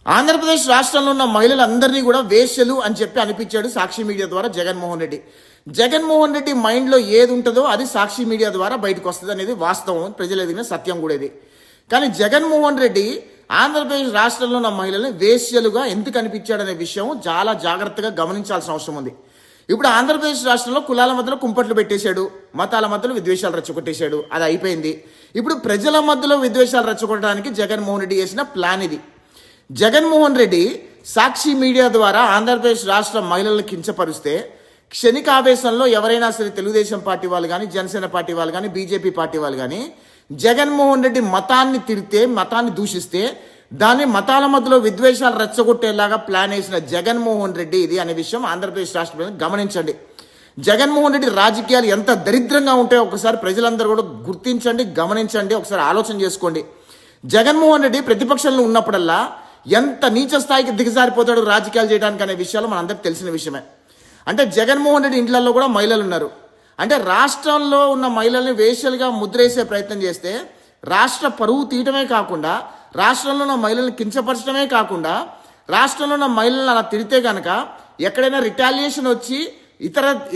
ఆంధ్రప్రదేశ్ రాష్ట్రంలో ఉన్న మహిళలందరినీ కూడా వేశ్యలు అని చెప్పి అనిపించాడు సాక్షి మీడియా ద్వారా జగన్మోహన్ రెడ్డి. జగన్మోహన్ రెడ్డి మైండ్లో ఏది ఉంటుందో అది సాక్షి మీడియా ద్వారా బయటకు వస్తుంది అనేది వాస్తవం, ప్రజలు ఎదిగిన సత్యం కూడా ఇది. కానీ జగన్మోహన్ రెడ్డి ఆంధ్రప్రదేశ్ రాష్ట్రంలో ఉన్న మహిళల్ని వేశ్యలుగా ఎందుకు అనిపించాడనే విషయం చాలా జాగ్రత్తగా గమనించాల్సిన అవసరం ఉంది. ఇప్పుడు ఆంధ్రప్రదేశ్ రాష్ట్రంలో కులాల మధ్యలో కుంపట్లు పెట్టేశాడు, మతాల మధ్యలో విద్వేషాలు రెచ్చగొట్టేశాడు, అది అయిపోయింది. ఇప్పుడు ప్రజల మధ్యలో విద్వేషాలు రెచ్చగొట్టడానికి జగన్మోహన్ రెడ్డి చేసిన ప్లాన్ ఇది. జగన్మోహన్ రెడ్డి సాక్షి మీడియా ద్వారా ఆంధ్రప్రదేశ్ రాష్ట్ర మహిళలను కించపరుస్తే క్షణిక ఆవేశంలో ఎవరైనా సరే తెలుగుదేశం పార్టీ వాళ్ళు కానీ, జనసేన పార్టీ వాళ్ళు కానీ, బీజేపీ పార్టీ వాళ్ళు కానీ జగన్మోహన్ రెడ్డి మతాన్ని తిరితే, మతాన్ని దూషిస్తే దాన్ని మతాల మధ్యలో విద్వేషాలు రెచ్చగొట్టేలాగా ప్లాన్ వేసిన జగన్మోహన్ రెడ్డి ఇది అనే విషయం ఆంధ్రప్రదేశ్ రాష్ట్ర ప్రజలు గమనించండి. జగన్మోహన్ రెడ్డి రాజకీయాలు ఎంత దరిద్రంగా ఉంటాయో ఒకసారి ప్రజలందరూ కూడా గుర్తించండి, గమనించండి, ఒకసారి ఆలోచన చేసుకోండి. జగన్మోహన్ రెడ్డి ప్రతిపక్షంలో ఉన్నప్పుడల్లా ఎంత నీచ స్థాయికి దిగజారిపోతాడు రాజకీయాలు చేయడానికి అనే విషయాలు మనందరికి తెలిసిన విషయమే. అంటే జగన్మోహన్ రెడ్డి ఇంట్లలో కూడా మహిళలు ఉన్నారు. అంటే రాష్ట్రంలో ఉన్న మహిళల్ని వేశ్యలుగా ముద్రేసే ప్రయత్నం చేస్తే రాష్ట్ర పరువు తీయటమే కాకుండా, రాష్ట్రంలో ఉన్న మహిళల్ని కించపరచడమే కాకుండా, రాష్ట్రంలో ఉన్న మహిళలను అలా తిడితే కనుక ఎక్కడైనా రిటాలియేషన్ వచ్చి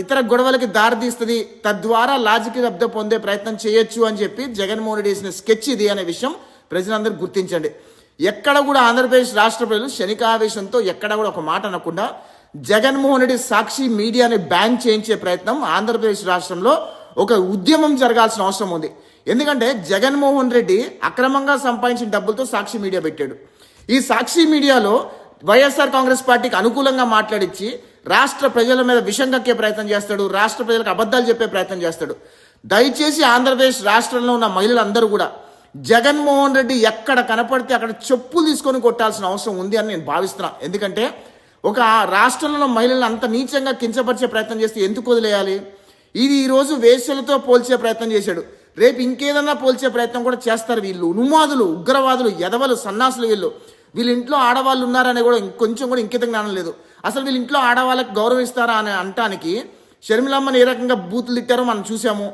ఇతర గొడవలకి దారితీస్తుంది, తద్వారా లాజిక్ లబ్ధి పొందే ప్రయత్నం చేయొచ్చు అని చెప్పి జగన్మోహన్ రెడ్డి వేసిన స్కెచ్ ఇది అనే విషయం ప్రజలందరూ గుర్తించండి. ఎక్కడ కూడా ఆంధ్రప్రదేశ్ రాష్ట్ర ప్రజలు క్షణికావేశంతో ఎక్కడ కూడా ఒక మాట అనకుండా జగన్మోహన్ రెడ్డి సాక్షి మీడియాని బ్యాన్ చేయించే ప్రయత్నం ఆంధ్రప్రదేశ్ రాష్ట్రంలో ఒక ఉద్యమం జరగాల్సిన అవసరం ఉంది. ఎందుకంటే జగన్మోహన్ రెడ్డి అక్రమంగా సంపాదించిన డబ్బులతో సాక్షి మీడియా పెట్టాడు. ఈ సాక్షి మీడియాలో వైఎస్ఆర్ కాంగ్రెస్ పార్టీకి అనుకూలంగా మాట్లాడించి రాష్ట్ర ప్రజల మీద విషం కక్కే ప్రయత్నం చేస్తాడు, రాష్ట్ర ప్రజలకు అబద్ధాలు చెప్పే ప్రయత్నం చేస్తాడు. దయచేసి ఆంధ్రప్రదేశ్ రాష్ట్రంలో ఉన్న మహిళలందరూ కూడా జగన్మోహన్ రెడ్డి ఎక్కడ కనపడితే అక్కడ చెప్పులు తీసుకొని కొట్టాల్సిన అవసరం ఉంది అని నేను భావిస్తున్నా. ఎందుకంటే ఒక రాష్ట్రంలో మహిళలను అంత నీచంగా కించపరిచే ప్రయత్నం చేస్తే ఎందుకు వదిలేయాలి? ఇది ఈరోజు వేశ్యలతో పోల్చే ప్రయత్నం చేశాడు, రేపు ఇంకేదన్నా పోల్చే ప్రయత్నం కూడా చేస్తారు. వీళ్ళు ఉన్మాదులు, ఉగ్రవాదులు, ఎదవలు, సన్నాసులు. వీళ్ళ ఇంట్లో ఆడవాళ్ళు ఉన్నారనే కూడా కొంచెం కూడా ఇంకిత జ్ఞానం లేదు. అసలు వీళ్ళ ఇంట్లో ఆడవాళ్ళకి గౌరవిస్తారా అని అనటానికి షర్మిలమ్మని ఏ రకంగా బూతులు తిట్టారో మనం చూసాము.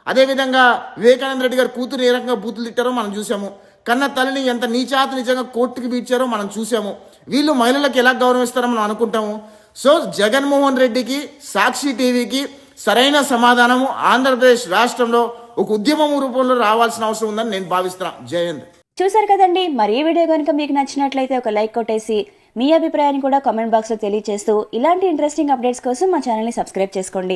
అదేవిధంగా వివేకానంద రెడ్డి గారు కూతురు ఏ రకంగా బూతులు తిట్టారో మనం చూసాము. కన్న తల్లిని ఎంత నీచాతి నిజంగా కోర్టుకి బీడ్చారో మనం చూసాము. వీళ్ళు మహిళలకు ఎలా గౌరవిస్తారో మనం అనుకుంటాము. సో జగన్మోహన్ రెడ్డికి, సాక్షి టీవీకి సరైన సమాధానము ఆంధ్రప్రదేశ్ రాష్ట్రంలో ఒక ఉద్యమం రూపంలో రావాల్సిన అవసరం ఉందని నేను భావిస్తున్నా. జయంత్. చూసారు కదండి, మరి ఈ వీడియో కనుక మీకు నచ్చినట్లయితే ఒక లైక్ కొట్టేసి మీ అభిప్రాయాన్ని కూడా కామెంట్ బాక్స్లో తెలియజేస్తూ ఇలాంటి ఇంట్రెస్టింగ్ అప్డేట్స్ కోసం మా ఛానల్ని సబ్స్క్రైబ్ చేసుకోండి.